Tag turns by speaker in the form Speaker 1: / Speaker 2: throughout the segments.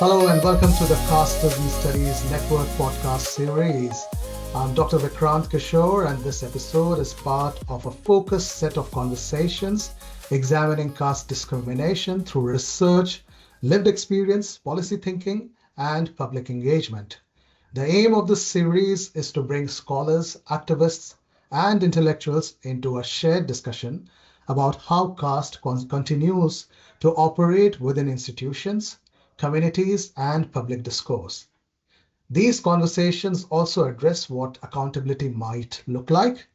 Speaker 1: Hello and welcome to the Casteism Studies Network podcast series. I'm Dr. Vikrant Kishore, and this episode is part of a focused set of conversations examining caste discrimination through research, lived experience, policy thinking, and public engagement. The aim of this series is to bring scholars, activists, and intellectuals into a shared discussion about how caste continues to operate within institutions, communities, and public discourse. These conversations also address what accountability might look like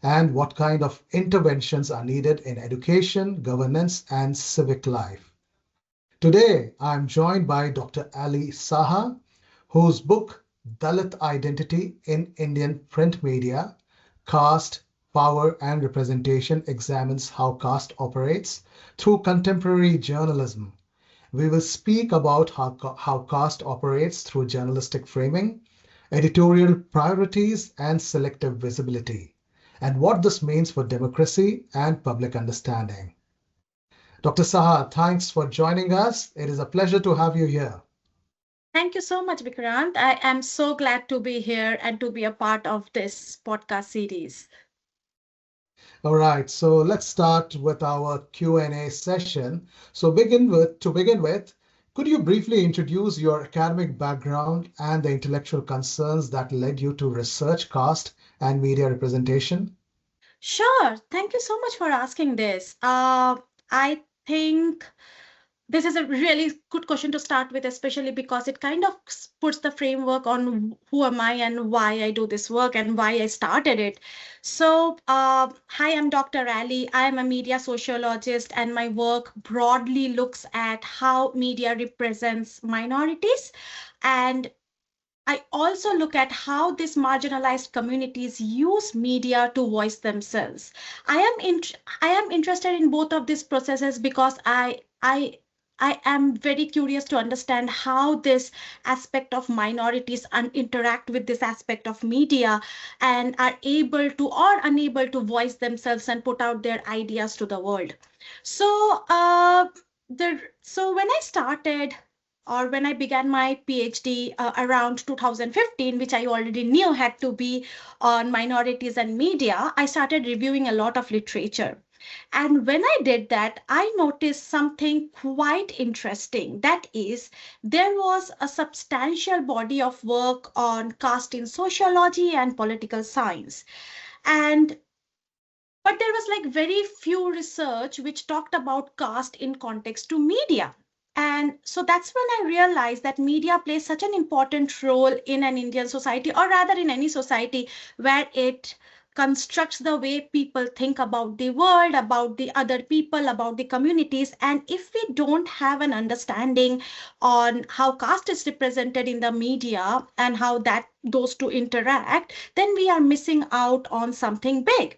Speaker 1: and what kind of interventions are needed in education, governance, and civic life. Today, I'm joined by Dr. Ali Saha, whose book, Dalit Identity in Indian Print Media, Caste, Power, and Representation examines how caste operates through contemporary journalism. We will speak about how caste operates through journalistic framing, editorial priorities, and selective visibility, and what this means for democracy and public understanding. Dr. Saha, thanks for joining us. It is a pleasure to have you here.
Speaker 2: Thank you so much, Vikrant. I am so glad to be here and to be a part of this podcast series.
Speaker 1: All right, so let's start with our Q&A session. To begin with, could you briefly introduce your academic background and the intellectual concerns that led you to research caste and media representation?
Speaker 2: Sure. Thank you so much for asking this. I think this is a really good question to start with, especially because it kind of puts the framework on who am I and why I do this work and why I started it. Hi, I'm Dr. Ali. I'm a media sociologist, and my work broadly looks at how media represents minorities. And I also look at how these marginalized communities use media to voice themselves. I am interested in both of these processes because I am very curious to understand how this aspect of minorities interact with this aspect of media and are able to or unable to voice themselves and put out their ideas to the world. So, when I started or when I began my PhD around 2015, which I already knew had to be on minorities and media, I started reviewing a lot of literature. And when I did that, I noticed something quite interesting. That is, there was a substantial body of work on caste in sociology and political science. And but there was like very few research which talked about caste in context to media. And so that's when I realized that media plays such an important role in an Indian society, or rather in any society, where it constructs the way people think about the world, about the other people, about the communities. And if we don't have an understanding on how caste is represented in the media and how that those two interact, then we are missing out on something big.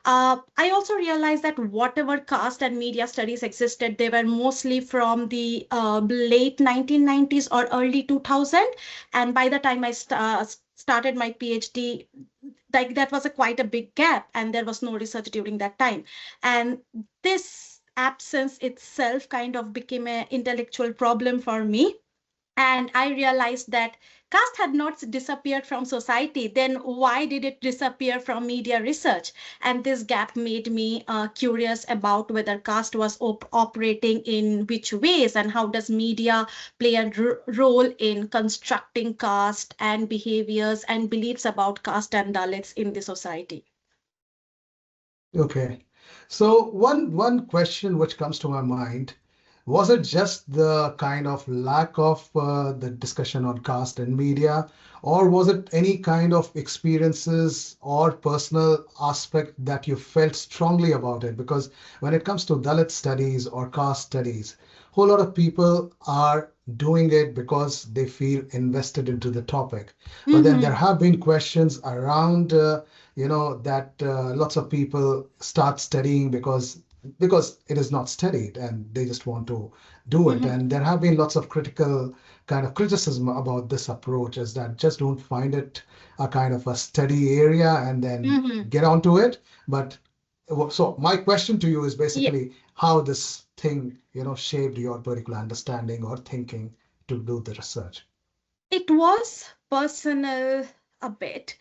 Speaker 2: I also realized that whatever caste and media studies existed, they were mostly from the late 1990s or early 2000. And by the time I started my PhD, like that was a quite a big gap, and there was no research during that time. And this absence itself kind of became an intellectual problem for me, and I realized that caste had not disappeared from society. Then why did it disappear from media research? And this gap made me curious about whether caste was operating in which ways, and how does media play a role in constructing caste and behaviors and beliefs about caste and Dalits in the society.
Speaker 1: Okay. So one question which comes to my mind, was it just the kind of lack of the discussion on caste and media, or was it any kind of experiences or personal aspect that you felt strongly about it? Because when it comes to Dalit studies or caste studies, a whole lot of people are doing it because they feel invested into the topic. But then there
Speaker 2: Mm-hmm.
Speaker 1: have been questions around that lots of people start studying because it is not studied and they just want to do it.
Speaker 2: Mm-hmm.
Speaker 1: And there have been lots of critical kind of criticism about this approach, is that just don't find it a kind of a study area and then
Speaker 2: Mm-hmm.
Speaker 1: get onto it. But so my question to you is
Speaker 2: Yeah.
Speaker 1: basically how this thing shaped your particular understanding or thinking to do the research?
Speaker 2: It was personal a bit.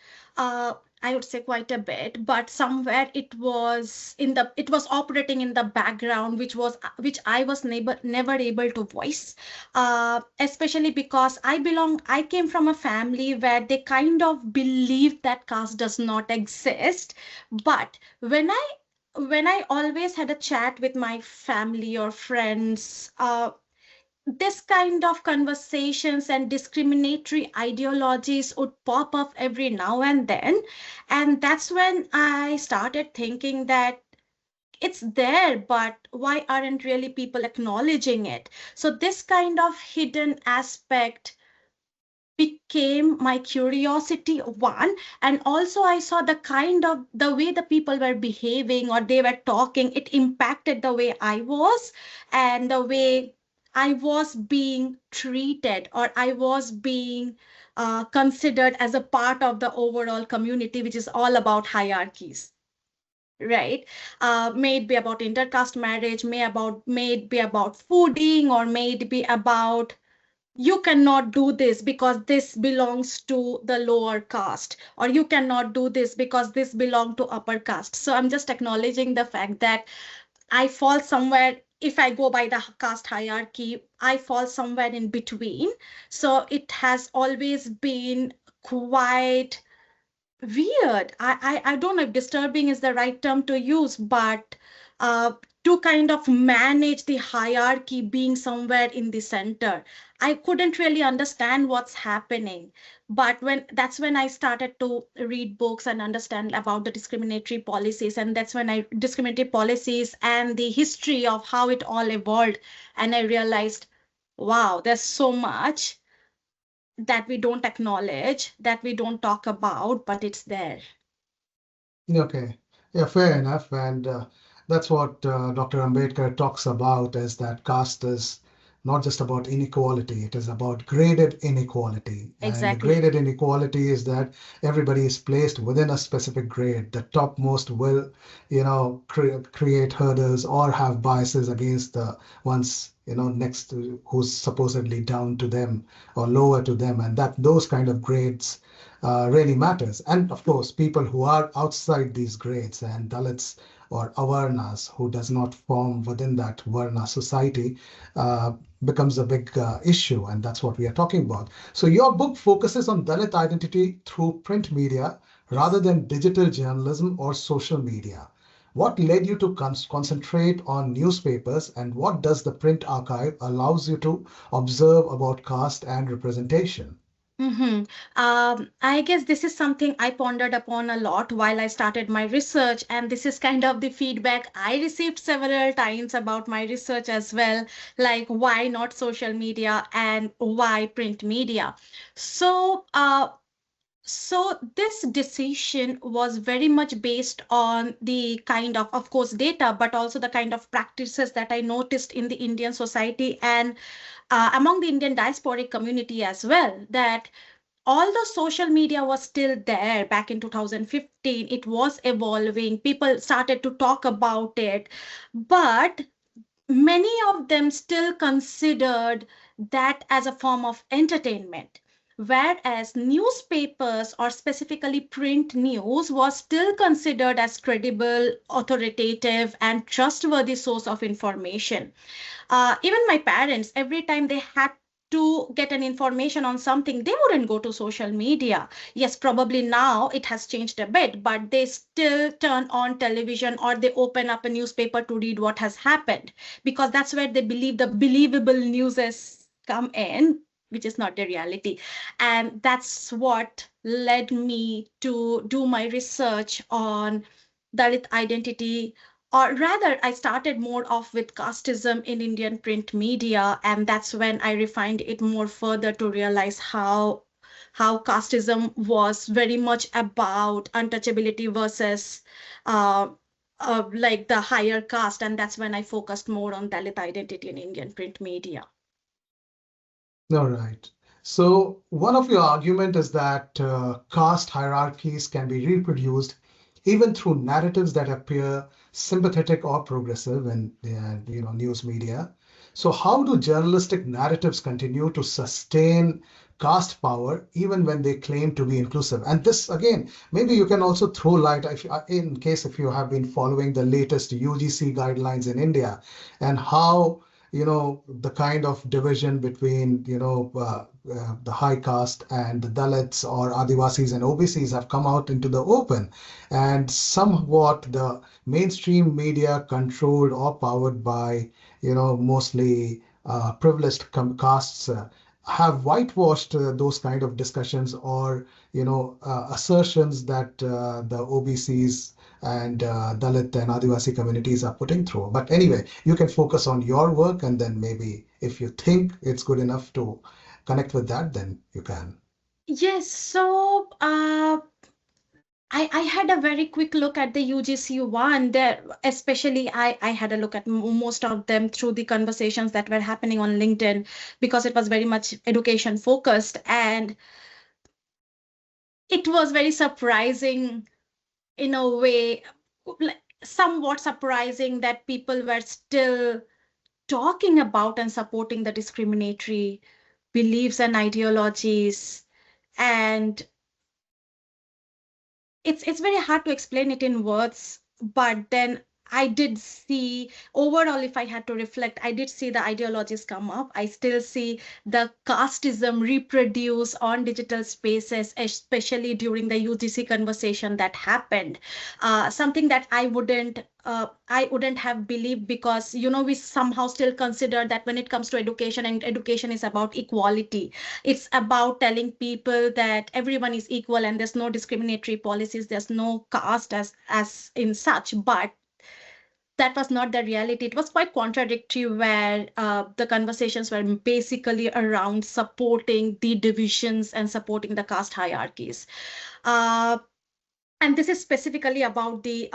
Speaker 2: I would say quite a bit, but somewhere it was operating in the background, which I was never able to voice. Especially because I came from a family where they kind of believed that caste does not exist. But when I always had a chat with my family or friends, this kind of conversations and discriminatory ideologies would pop up every now and then. And that's when I started thinking that it's there, but why aren't really people acknowledging it? So this kind of hidden aspect became my curiosity one. And also I saw the way the people were behaving or they were talking, it impacted the way I was, and the way I was being treated, or I was being considered as a part of the overall community, which is all about hierarchies, right? May it be about intercaste marriage, may it be about fooding, or may it be about you cannot do this because this belongs to the lower caste, or you cannot do this because this belongs to upper caste. So I'm just acknowledging the fact that I fall somewhere. If I go by the caste hierarchy, I fall somewhere in between. So it has always been quite weird. I don't know if disturbing is the right term to use, but uh, to kind of manage the hierarchy being somewhere in the center. I couldn't really understand what's happening. But that's when I started to read books and understand about the discriminatory policies. And that's when discriminatory policies and the history of how it all evolved. And I realized, wow, there's so much that we don't acknowledge, that we don't talk about, but it's there.
Speaker 1: Okay. Yeah, fair enough. And that's what Dr. Ambedkar talks about is that caste is not just about inequality, it is about graded inequality. And the
Speaker 2: Exactly.
Speaker 1: graded inequality is that everybody is placed within a specific grade. The topmost will, create hurdles or have biases against the ones, next to who's supposedly down to them or lower to them. And that those kind of grades really matters. And of course, people who are outside these grades and Dalits or Avarnas who does not form within that Varna society uh, becomes a big issue. And that's what we are talking about. So your book focuses on Dalit identity through print media rather
Speaker 2: Yes.
Speaker 1: than digital journalism or social media. What led you to concentrate on newspapers, and what does the print archive allows you to observe about caste and representation?
Speaker 2: Mm-hmm. I guess this is something I pondered upon a lot while I started my research, and this is kind of the feedback I received several times about my research as well, like why not social media and why print media. So, so this decision was very much based on the kind of course, data, but also the kind of practices that I noticed in the Indian society and among the Indian diasporic community as well. That although social media was still there back in 2015, it was evolving. People started to talk about it, but many of them still considered that as a form of entertainment, whereas newspapers or specifically print news was still considered as credible, authoritative, and trustworthy source of information. Even my parents, every time they had to get an information on something, they wouldn't go to social media. Yes, probably now it has changed a bit, but they still turn on television or they open up a newspaper to read what has happened, because that's where they believe the believable news has come in, which is not the reality. And that's what led me to do my research on Dalit identity, or rather I started more off with casteism in Indian print media, and that's when I refined it more further to realize how casteism was very much about untouchability versus uh, like the higher caste, and that's when I focused more on Dalit identity in Indian print media.
Speaker 1: All right. So one of your argument is that caste hierarchies can be reproduced even through narratives that appear sympathetic or progressive in news media. So how do journalistic narratives continue to sustain caste power even when they claim to be inclusive? And this, again, maybe you can also throw light in case if you have been following the latest UGC guidelines in India and how the kind of division between the high caste and the Dalits or Adivasis and OBCs have come out into the open, and somewhat the mainstream media controlled or powered by mostly privileged castes have whitewashed those kind of discussions or assertions that the OBCs and Dalit and Adivasi communities are putting through. But anyway, you can focus on your work, and then maybe if you think it's good enough to connect with that, then you can.
Speaker 2: Yes, so I had a very quick look at the UGC one there, especially I had a look at most of them through the conversations that were happening on LinkedIn because it was very much education focused. And it was very surprising in a way, somewhat surprising that people were still talking about and supporting the discriminatory beliefs and ideologies. And it's very hard to explain it in words, but then I did see overall, if I had to reflect, I did see the ideologies come up. I still see the casteism reproduce on digital spaces, especially during the UGC conversation that happened. Something that I wouldn't have believed, because we somehow still consider that when it comes to education, and education is about equality, it's about telling people that everyone is equal and there's no discriminatory policies, there's no caste as in such. But that was not the reality. It was quite contradictory, where the conversations were basically around supporting the divisions and supporting the caste hierarchies. Uh, and this is specifically about the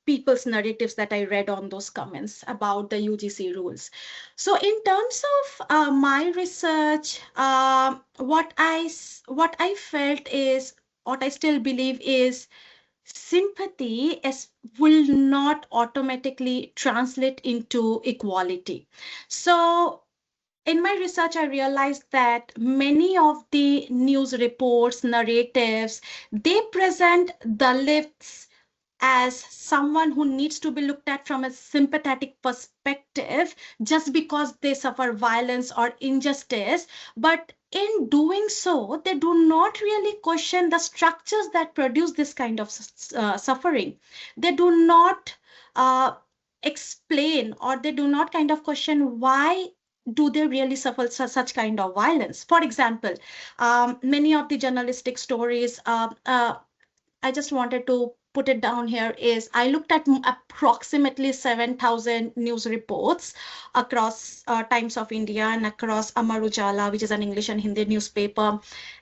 Speaker 2: people's narratives that I read on those comments about the UGC rules. So in terms of my research, what I felt is, what I still believe is, sympathy will not automatically translate into equality. So in my research, I realized that many of the news reports, narratives, they present Dalits as someone who needs to be looked at from a sympathetic perspective just because they suffer violence or injustice. But in doing so, they do not really question the structures that produce this kind of suffering. They do not uh, explain, or they do not kind of question why do they really suffer such kind of violence. For example, many of the journalistic stories, I just wanted to put it down here, is I looked at approximately 7,000 news reports across Times of India and across Amar Ujala, which is an English and Hindi newspaper.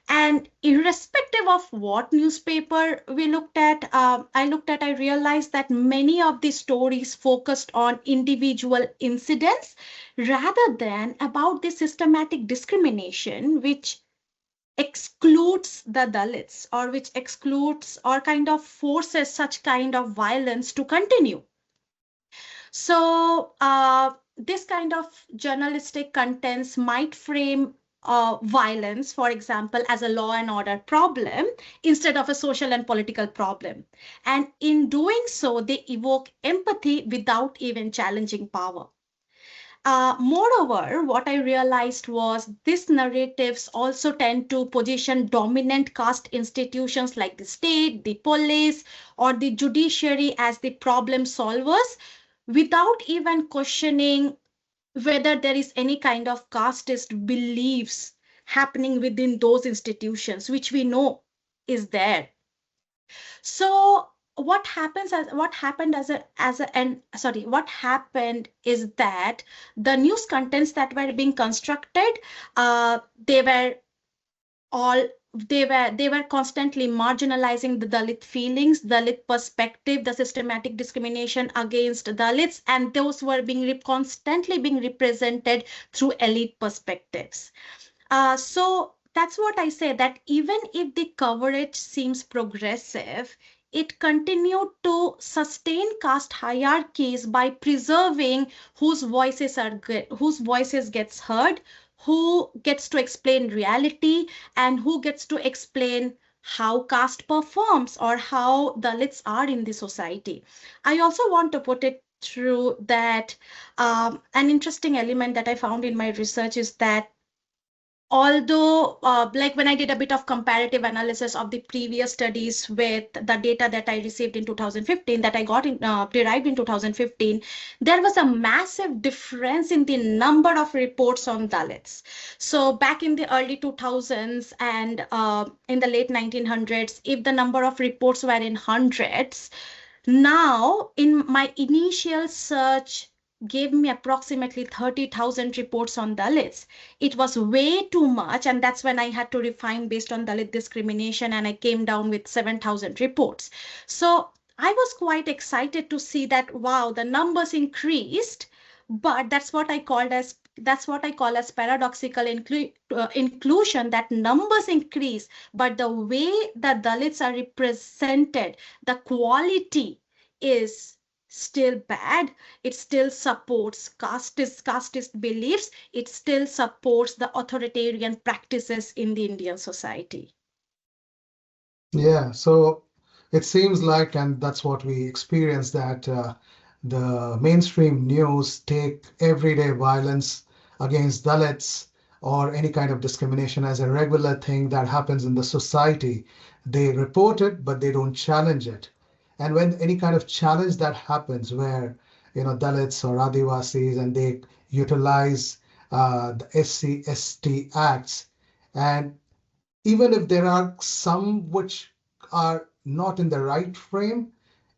Speaker 2: And irrespective of what newspaper we looked at, I realized that many of the stories focused on individual incidents rather than about the systematic discrimination, which excludes the Dalits, or which excludes or kind of forces such kind of violence to continue. So this kind of journalistic contents might frame violence, for example, as a law and order problem instead of a social and political problem. And in doing so, they evoke empathy without even challenging power. Moreover, what I realized was these narratives also tend to position dominant caste institutions like the state, the police, or the judiciary as the problem solvers without even questioning whether there is any kind of casteist beliefs happening within those institutions, which we know is there. So what happened as a and sorry what happened is that the news contents that were being constructed, they were all they were constantly marginalizing the Dalit feelings, Dalit perspective, the systematic discrimination against Dalits, and those were constantly being represented through elite perspectives. So that's what I say, that even if the coverage seems progressive, it continued to sustain caste hierarchies by preserving whose voices gets heard, who gets to explain reality, and who gets to explain how caste performs or how Dalits are in the society. I also want to put it through that an interesting element that I found in my research is that although like when I did a bit of comparative analysis of the previous studies with the data that I received in 2015, that I got derived in 2015, there was a massive difference in the number of reports on Dalits. So back in the early 2000s and in the late 1900s, if the number of reports were in hundreds, now in my initial search gave me approximately 30,000 reports on Dalits. It was way too much, and that's when I had to refine based on Dalit discrimination, and I came down with 7,000 reports. So I was quite excited to see that, wow, the numbers increased, but that's what I call as paradoxical inclusion, that numbers increase, but the way the Dalits are represented, the quality is still bad. It still supports casteist beliefs. It still supports the authoritarian practices in the Indian society.
Speaker 1: Yeah, so it seems like, and that's what we experience, that the mainstream news take everyday violence against Dalits or any kind of discrimination as a regular thing that happens in the society. They report it, but they don't challenge it. And when any kind of challenge that happens, where Dalits or Adivasis, and they utilize the SC/ST acts, and even if there are some which are not in the right frame,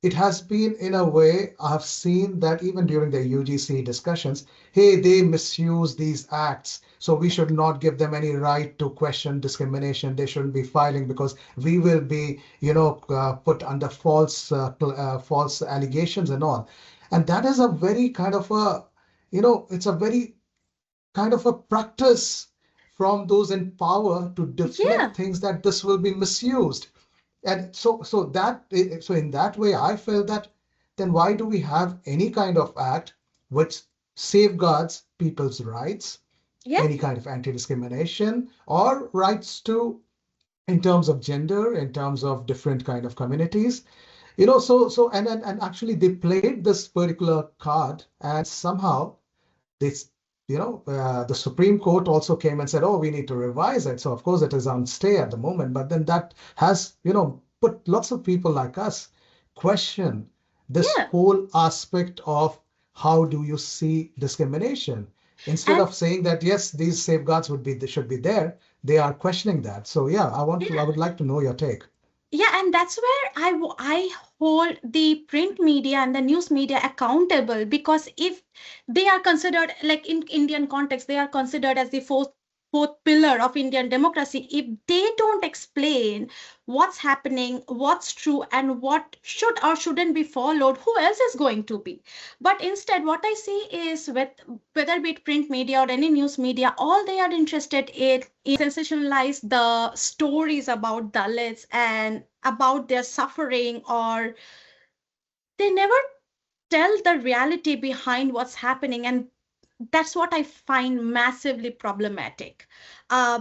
Speaker 1: it has been in a way I've seen that even during the UGC discussions, hey, they misuse these acts. So we should not give them any right to question discrimination. They shouldn't be filing because we will be, put under false allegations and all. And that is a very kind of it's a very kind of a practice from those in power to deflect things that this will be misused. And so in that way, I felt that then why do we have any kind of act which safeguards people's rights, any kind of anti-discrimination or rights to in terms of gender, in terms of different kind of communities, and actually they played this particular card, and somehow this the Supreme Court also came and said, oh, we need to revise it. So of course it is on stay at the moment, but then that has put lots of people like us question this whole aspect of how do you see discrimination. Instead of saying that yes, these safeguards they should be there, they are questioning that. So yeah, I would like to know your take.
Speaker 2: Yeah, and that's where I hold the print media and the news media accountable, because if they are considered, like in Indian context, they are considered as the fourth pillar of Indian democracy. If they don't explain what's happening, what's true, and what should or shouldn't be followed, who else is going to be? But instead, what I see is, with whether be it print media or any news media, all they are interested in sensationalize the stories about Dalits and about their suffering, or they never tell the reality behind what's happening. And that's what I find massively problematic,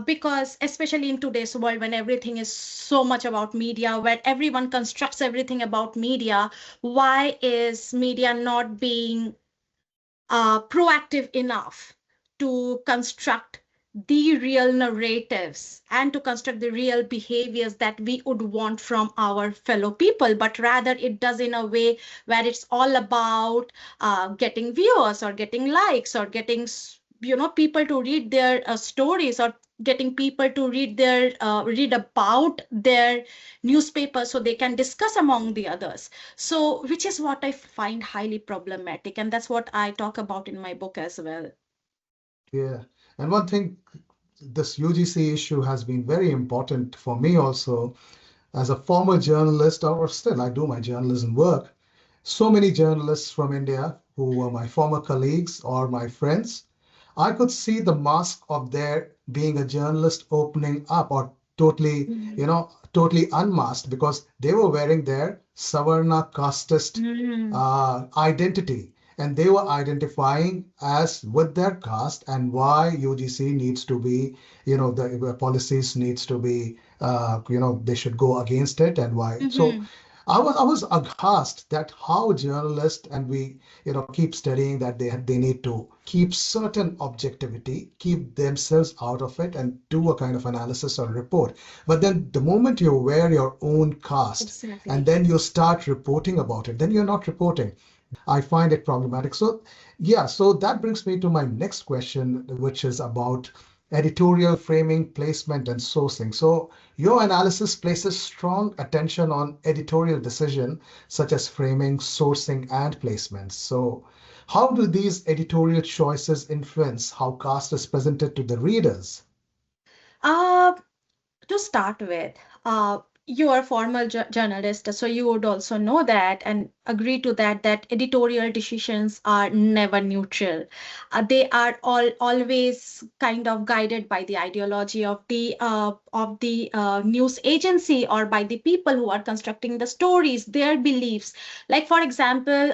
Speaker 2: because especially in today's world, when everything is so much about media, where everyone constructs everything about media, why is media not being proactive enough to construct the real narratives and to construct the real behaviors that we would want from our fellow people? But rather it does in a way where it's all about getting viewers or getting likes or getting people to read their stories, or getting people to read about their newspaper so they can discuss among the others. So which is what I find highly problematic, and that's what I talk about in my book as well.
Speaker 1: Yeah, and one thing, this UGC issue has been very important for me also as a former journalist, or still I do my journalism work. So many journalists from India who were my former colleagues or my friends, I could see the mask of their being a journalist opening up, or totally, totally unmasked, because they were wearing their Savarna casteist identity. And they were identifying as with their caste and why UGC needs to be, the policies needs to be, they should go against it and why. So
Speaker 2: Mm-hmm.
Speaker 1: I was aghast that how journalists and we keep studying that they need to keep certain objectivity, keep themselves out of it, and do a kind of analysis or report. But then the moment you wear your own caste and
Speaker 2: Exactly.
Speaker 1: then you start reporting about it, then you're not reporting. I find it problematic. So, yeah, so that brings me to my next question, which is about editorial framing, placement, and sourcing. So, your analysis places strong attention on editorial decision, such as framing, sourcing, and placements. So, how do these editorial choices influence how caste is presented to the readers?
Speaker 2: Uh, to start with, you are a former journalist, so you would also know that and agree to that that editorial decisions are never neutral. They are always kind of guided by the ideology of the news agency or by the people who are constructing the stories, their beliefs. Like for example,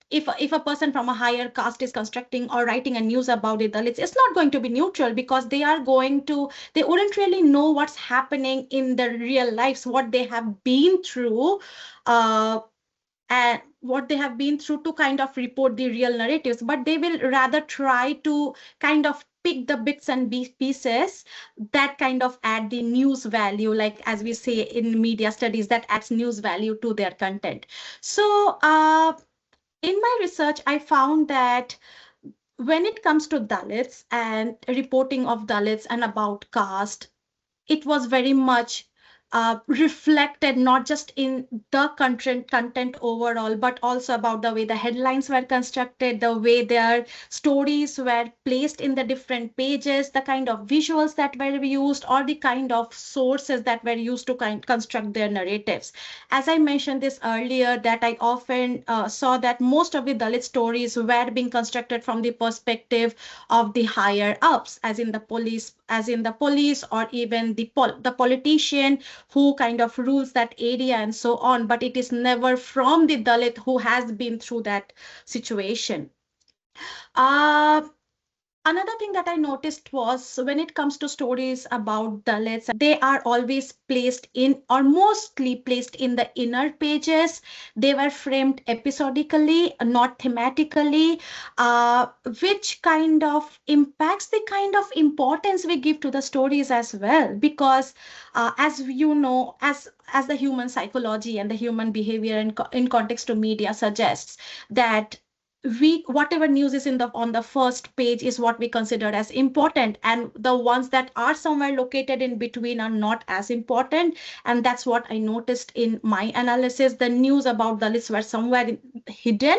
Speaker 2: if a person from a higher caste is constructing or writing a news about the Dalits, it's not going to be neutral because they wouldn't really know what's happening in their real lives, what they have been through, uh, and what they have been through to kind of report the real narratives. But they will rather try to kind of pick the bits and pieces that kind of add the news value, like as we say in media studies, that adds news value to their content. So, in my research, I found that when it comes to Dalits and reporting of Dalits and about caste, it was very much reflected not just in the content overall, but also about the way the headlines were constructed, the way their stories were placed in the different pages, the kind of visuals that were used, or the kind of sources that were used to construct their narratives. As I mentioned this earlier, that I often saw that most of the Dalit stories were being constructed from the perspective of the higher ups, as in the police, or even the politician who kind of rules that area and so on. But it is never from the Dalit who has been through that situation. uh, Another thing that I noticed was when it comes to stories about Dalits, they are always placed in, or mostly placed in, the inner pages. They were framed episodically, not thematically, which kind of impacts the kind of importance we give to the stories as well. Because, as you know, as the human psychology and the human behavior in context to media suggests, that we whatever news is in the on the first page is what we consider as important, and the ones that are somewhere located in between are not as important. And that's what I noticed in my analysis. The news about the list were somewhere hidden.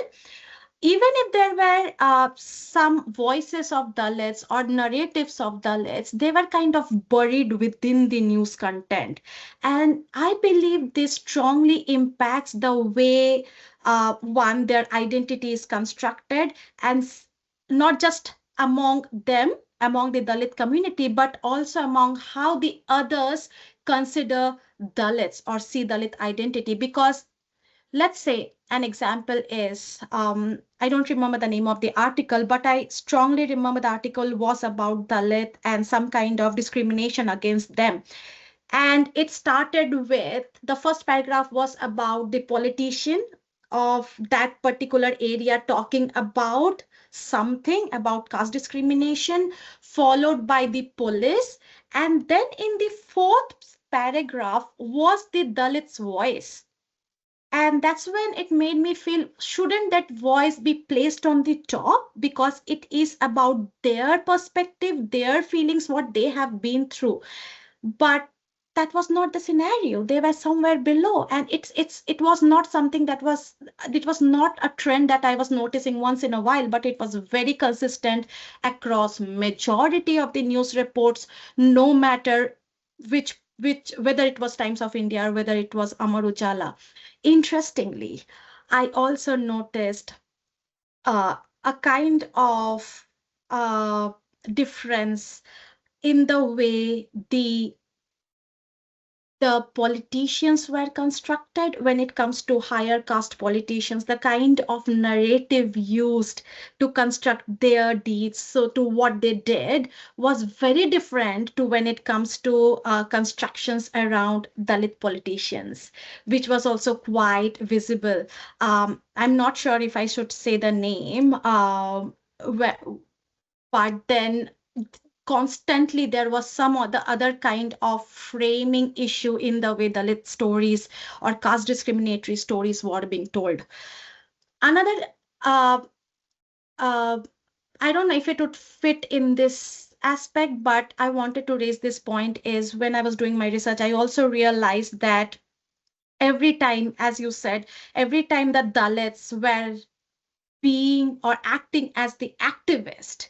Speaker 2: Even if there were some voices of Dalits or narratives of Dalits, they were kind of buried within the news content. And I believe this strongly impacts the way, one, their identity is constructed, and not just among them, among the Dalit community, but also among how the others consider Dalits or see Dalit identity. Because let's say an example is, I don't remember the name of the article, but I strongly remember the article was about Dalit and some kind of discrimination against them. And it started with, the first paragraph was about the politician of that particular area talking about something about caste discrimination, followed by the police. And then in the fourth paragraph was the Dalit's voice. And that's when it made me feel, shouldn't that voice be placed on the top? Because it is about their perspective, their feelings, what they have been through. But that was not the scenario. They were somewhere below. And it was not something that was, it was not a trend that I was noticing once in a while, but it was very consistent across majority of the news reports, no matter which whether it was Times of India or whether it was Amar Ujala. Interestingly, I also noticed a kind of uh, difference in the way the the politicians were constructed when it comes to higher caste politicians, the kind of narrative used to construct their deeds, so to what they did, was very different to when it comes to constructions around Dalit politicians, which was also quite visible. I'm not sure if I should say the name, but then constantly there was some other kind of framing issue in the way Dalit stories or caste discriminatory stories were being told. Another, uh, uh, I don't know if it would fit in this aspect, but I wanted to raise this point is when I was doing my research, I also realized that every time, as you said, every time that Dalits were being or acting as the activist,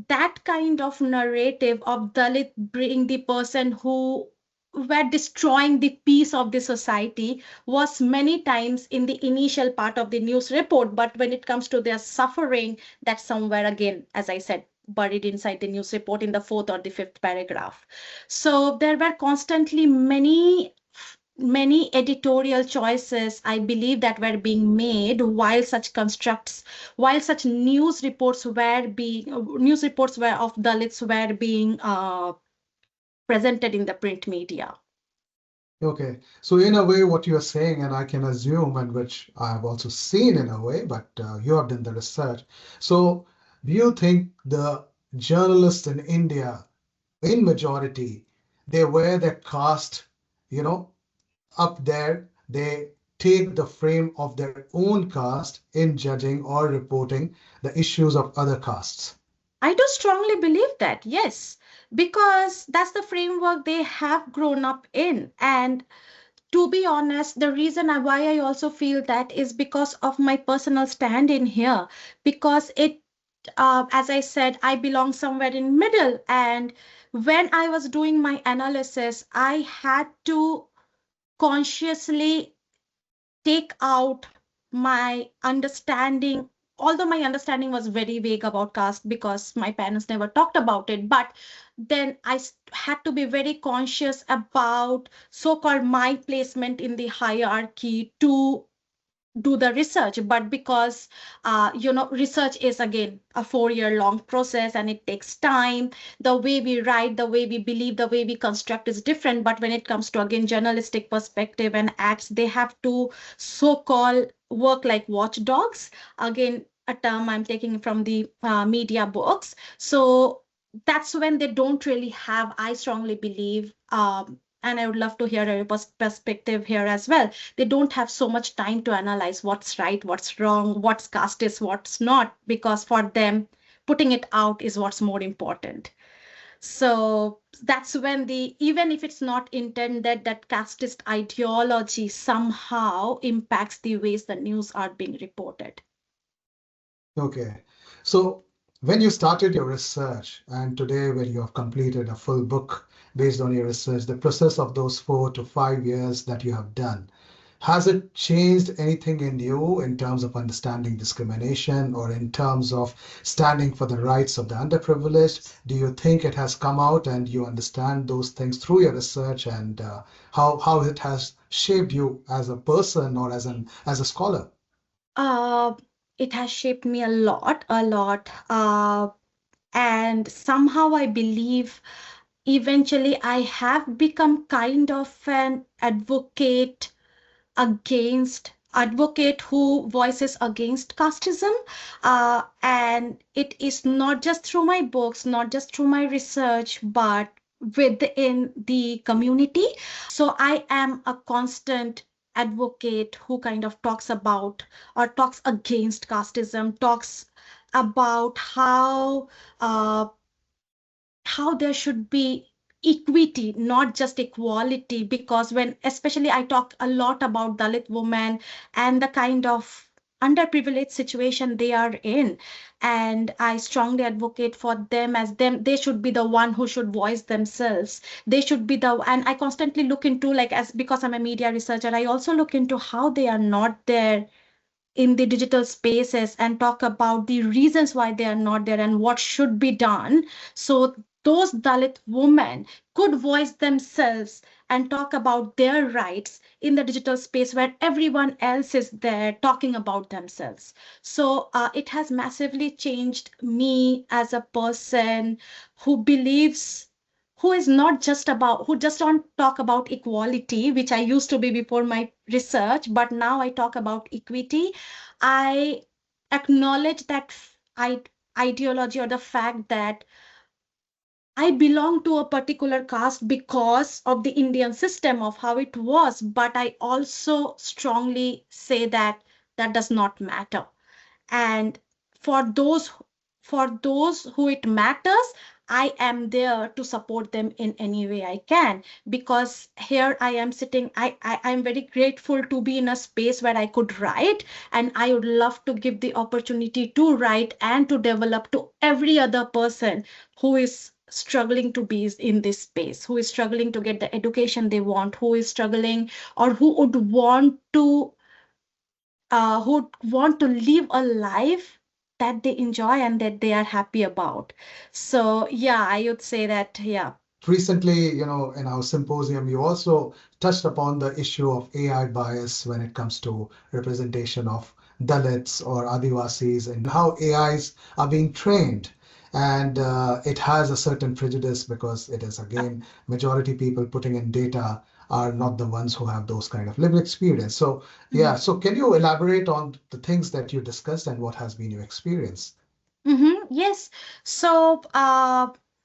Speaker 2: that kind of narrative of Dalit being the person who were destroying the peace of the society was many times in the initial part of the news report. But when it comes to their suffering, that's somewhere again, as I said, buried inside the news report in the fourth or the fifth paragraph. So there were constantly many editorial choices, I believe, that were being made while such news reports were of Dalits were being presented in the print media.
Speaker 1: Okay, so in a way, what you are saying, and I can assume, and which I have also seen in a way, but you have done the research. So, do you think the journalists in India, in majority, they wear their caste, you know, up there? They take the frame of their own caste in judging or reporting the issues of other castes.
Speaker 2: I do strongly believe that, yes, because that's the framework they have grown up in. And to be honest, the reason why I also feel that is because of my personal stand in here. Because as I said, I belong somewhere in middle. And when I was doing my analysis, I had to consciously take out my understanding, although my understanding was very vague about caste because my parents never talked about it. But then had to be very conscious about so-called my placement in the hierarchy to do the research. But because research is again a 4 year long process and it takes time, the way we write, the way we believe, the way we construct is different. But when it comes to again journalistic perspective and acts, they have to so-called work like watchdogs, again a term I'm taking from the media books. So that's when they don't really have, I strongly believe, and I would love to hear your perspective here as well. They don't have so much time to analyze what's right, what's wrong, what's casteist, what's not, because for them, putting it out is what's more important. So that's when even if it's not intended, that casteist ideology somehow impacts the ways the news are being reported.
Speaker 1: Okay. So when you started your research and today when you have completed a full book based on your research, the process of those 4 to 5 years that you have done, has it changed anything in you in terms of understanding discrimination or in terms of standing for the rights of the underprivileged? Do you think it has come out and you understand those things through your research and how it has shaped you as a person or as a scholar?
Speaker 2: Uh, it has shaped me a lot, a lot. And somehow I believe eventually I have become kind of an advocate who voices against casteism. And it is not just through my books, not just through my research, but within the community. So I am a constant advocate who kind of talks about or talks against casteism, talks about uh, how there should be equity, not just equality. Because when, especially, I talk a lot about Dalit women and the kind of underprivileged situation they are in. And I strongly advocate for them as them. They should be the one who should voice themselves. They should be and I constantly look into, like, as because I'm a media researcher, I also look into how they are not there in the digital spaces and talk about the reasons why they are not there and what should be done so those Dalit women could voice themselves and talk about their rights in the digital space where everyone else is there talking about themselves. So it has massively changed me as a person who believes, who is not just about, who just don't talk about equality, which I used to be before my research, but now I talk about equity. I acknowledge that ideology, or the fact that I belong to a particular caste because of the Indian system of how it was, but I also strongly say that that does not matter. And for those who it matters, I am there to support them in any way I can, because here I am sitting, I'm very grateful to be in a space where I could write, and I would love to give the opportunity to write and to develop to every other person who is struggling to be in this space, who is struggling to get the education they want, who is struggling, or who want to live a life that they enjoy and that they are happy about. So yeah, I would say that, yeah.
Speaker 1: Recently, in our symposium, you also touched upon the issue of AI bias when it comes to representation of Dalits or Adivasis and how AIs are being trained. And it has a certain prejudice because it is, again, majority people putting in data are not the ones who have those kind of lived experience. So, yeah,
Speaker 2: Mhm.
Speaker 1: so can you elaborate on the things that you discussed and what has been your experience?
Speaker 2: Yes. So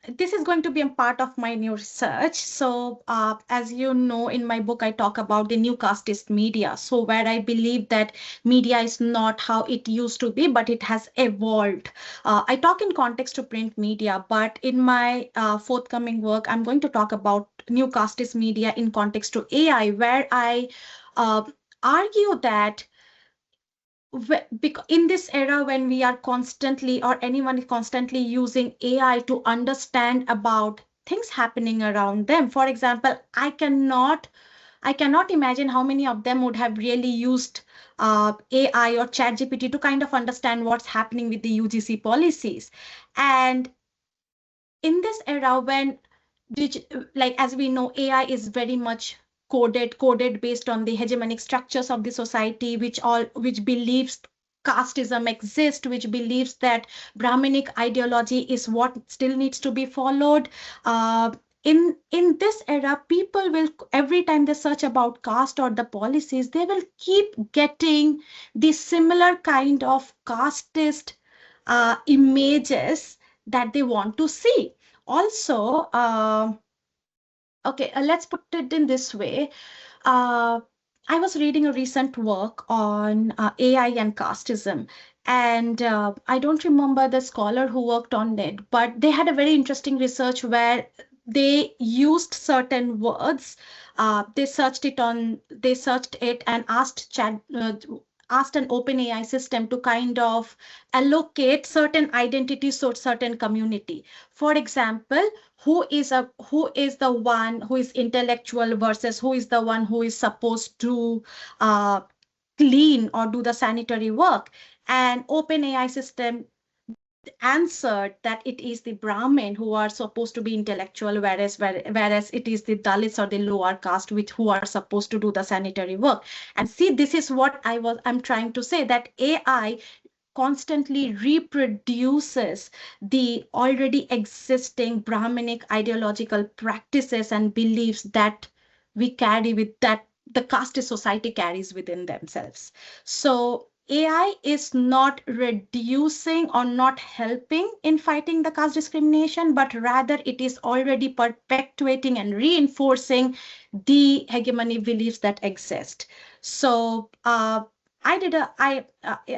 Speaker 2: this is going to be a part of my new research. So as you know, in my book, I talk about the new casteist media. So where I believe that media is not how it used to be, but it has evolved. I talk in context to print media, but in my forthcoming work, I'm going to talk about new casteist media in context to AI, where I uh, argue that in this era when we are constantly, or anyone is constantly using AI to understand about things happening around them. For example, I cannot imagine how many of them would have really used AI or ChatGPT to kind of understand what's happening with the UGC policies. And in this era when like as we know, AI is very much coded based on the hegemonic structures of the society, which believes casteism exists, which believes that Brahminic ideology is what still needs to be followed. uh, in this era, people will, every time they search about caste or the policies, they will keep getting the similar kind of casteist images that they want to see. Also, okay, let's put it in this way. Uh, I was reading a recent work on AI and casteism, and I don't remember the scholar who worked on it, but they had a very interesting research where they used certain words. They searched it and asked an open AI system to kind of allocate certain identities to certain community. For example, who is the one who is intellectual versus who is the one who is supposed to uh, clean or do the sanitary work. And OpenAI system answered that it is the Brahmin who are supposed to be intellectual, whereas it is the Dalits or the lower caste which who are supposed to do the sanitary work. And see, this is what I'm trying to say, that AI constantly reproduces the already existing Brahminic ideological practices and beliefs that we carry with that the caste society carries within themselves. So AI is not reducing or not helping in fighting the caste discrimination, but rather it is already perpetuating and reinforcing the hegemony beliefs that exist. So I did a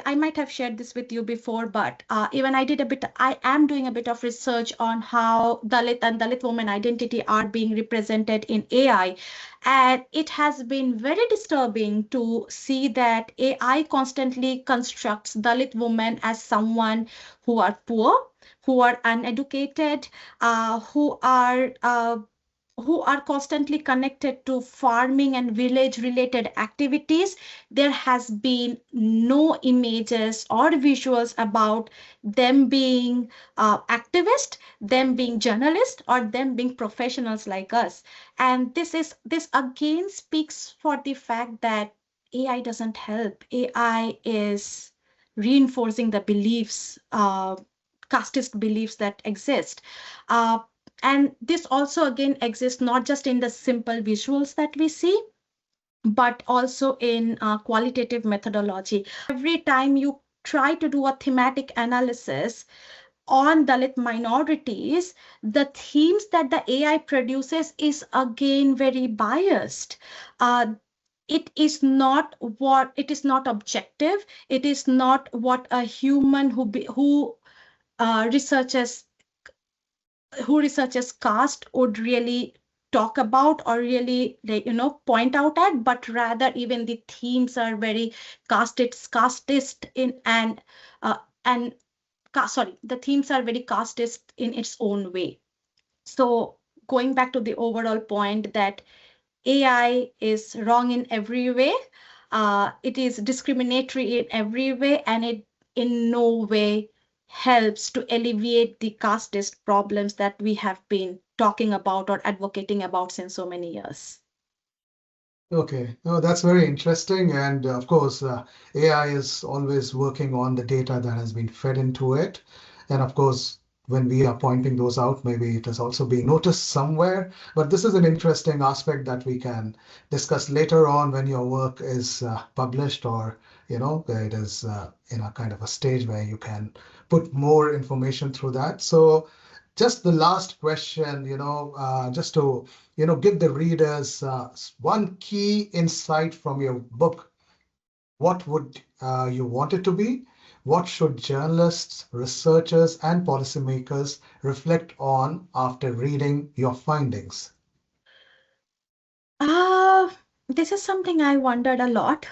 Speaker 2: I might have shared this with you before, but even I am doing a bit of research on how Dalit and Dalit woman identity are being represented in AI. And it has been very disturbing to see that AI constantly constructs Dalit women as someone who are poor, who are uneducated, who are who are constantly connected to farming and village related activities, there has been no images or visuals about them being activists, them being journalists, or them being professionals like us. And this again speaks for the fact that AI doesn't help. AI is reinforcing the beliefs, casteist beliefs that exist. Uh, and this also again exists not just in the simple visuals that we see, but also in qualitative methodology. Every time you try to do a thematic analysis on Dalit minorities, the themes that the AI produces is again very biased. It is not objective. It is not what a human who researches caste would really talk about or really point out at, but rather even the themes are very casteist in and sorry, the themes are very casteist in its own way. So going back to the overall point that AI is wrong in every way. It is discriminatory in every way, and it in no way helps to alleviate the casteist problems that we have been talking about or advocating about since so many years.
Speaker 1: Okay, no, that's very interesting. And of course, AI is always working on the data that has been fed into it. And of course, when we are pointing those out, maybe it is also being noticed somewhere. But this is an interesting aspect that we can discuss later on when your work is published, or it is in a kind of a stage where you can put more information through that. So just the last question, just to give the readers one key insight from your book. What would you want it to be? What should journalists, researchers, and policymakers reflect on after reading your findings?
Speaker 2: Uh, this is something I wondered a lot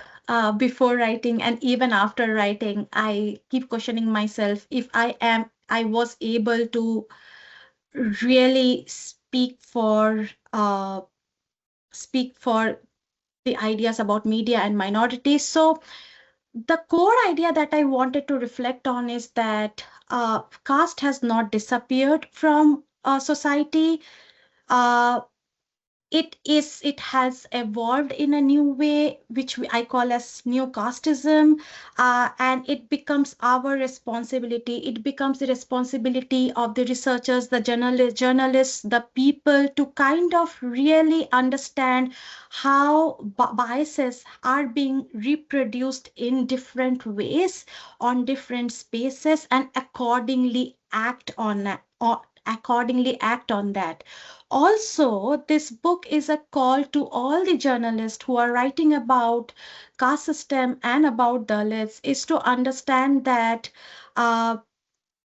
Speaker 2: before writing, and even after writing, I keep questioning myself if I was able to really speak for the ideas about media and minorities. So the core idea that I wanted to reflect on is that caste has not disappeared from society. Uh, it has evolved in a new way, which I call as new casteism, and it becomes our responsibility. It becomes the responsibility of the researchers, the journalists, the people to kind of really understand how biases are being reproduced in different ways on different spaces, and accordingly act on that. Also, this book is a call to all the journalists who are writing about caste system and about Dalits, is to understand that uh,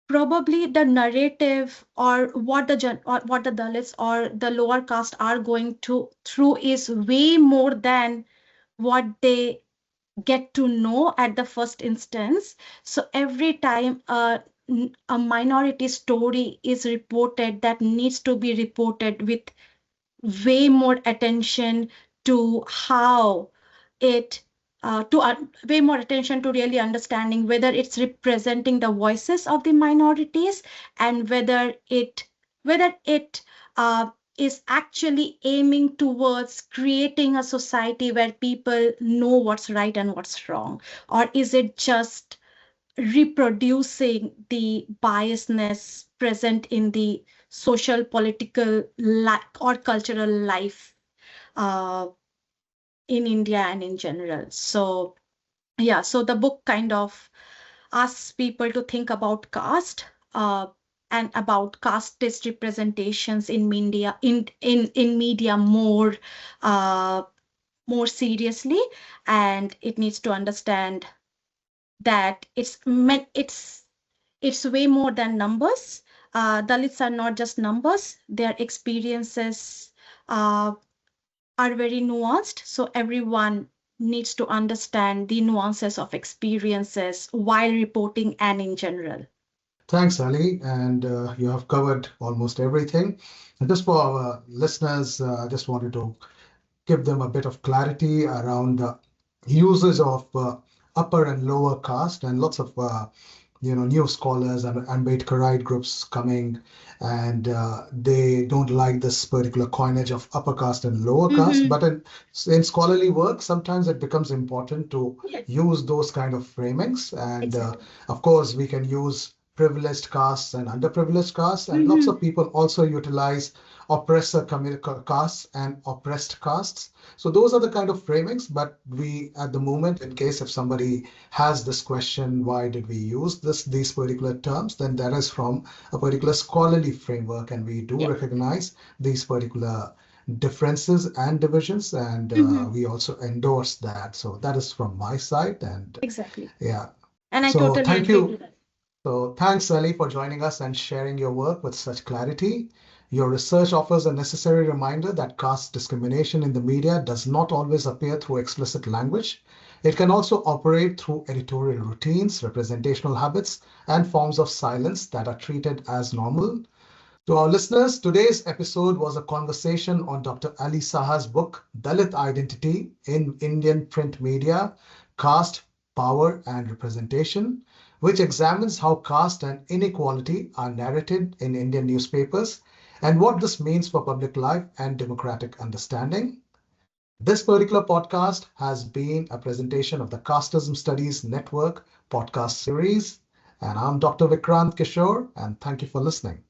Speaker 2: probably the narrative or what the Dalits or the lower caste are going to through is way more than what they get to know at the first instance. So every time a minority story is reported, that needs to be reported with way more attention to how it way more attention to really understanding whether it's representing the voices of the minorities, and whether it is actually aiming towards creating a society where people know what's right and what's wrong, or is it just reproducing the biasness present in the social, political, or cultural life uh, in India and in general. So, yeah, so the book kind of asks people to think about caste and about casteist representations in media, in media uh, more seriously, and it needs to understand that it's way more than numbers. Dalits are not just numbers; their experiences uh, are very nuanced. So everyone needs to understand the nuances of experiences while reporting and in general.
Speaker 1: Thanks, Ali, and you have covered almost everything. And just for our listeners, I just wanted to give them a bit of clarity around the uses of upper and lower caste, and lots of new scholars and Ambedkarite groups coming, and they don't like this particular coinage of upper caste and lower caste.
Speaker 2: Mm-hmm.
Speaker 1: But in scholarly work, sometimes it becomes important to
Speaker 2: Yes,
Speaker 1: use those kind of framings, and
Speaker 2: exactly.
Speaker 1: of course we can use privileged castes and underprivileged castes, and lots
Speaker 2: Mm-hmm.
Speaker 1: of people also utilize castes and oppressed castes. So those are the kind of framings. But we, at the moment, in case if somebody has this question, why did we use these particular terms, then that is from a particular scholarly framework, and we do
Speaker 2: Yes.
Speaker 1: recognize these particular differences and divisions, and
Speaker 2: Mm-hmm.
Speaker 1: we also endorse that. So that is from my side, and
Speaker 2: Exactly.
Speaker 1: yeah.
Speaker 2: And I
Speaker 1: So
Speaker 2: totally
Speaker 1: thank
Speaker 2: agree to
Speaker 1: you.
Speaker 2: that.
Speaker 1: So thanks, Ali, for joining us and sharing your work with such clarity. Your research offers a necessary reminder that caste discrimination in the media does not always appear through explicit language. It can also operate through editorial routines, representational habits, and forms of silence that are treated as normal. To our listeners, today's episode was a conversation on Dr. Ali Saha's book, Dalit Identity in Indian Print Media, Caste, Power, and Representation, which examines how caste and inequality are narrated in Indian newspapers and what this means for public life and democratic understanding. This particular podcast has been a presentation of the Casteism Studies Network podcast series. And I'm Dr. Vikrant Kishore, and thank you for listening.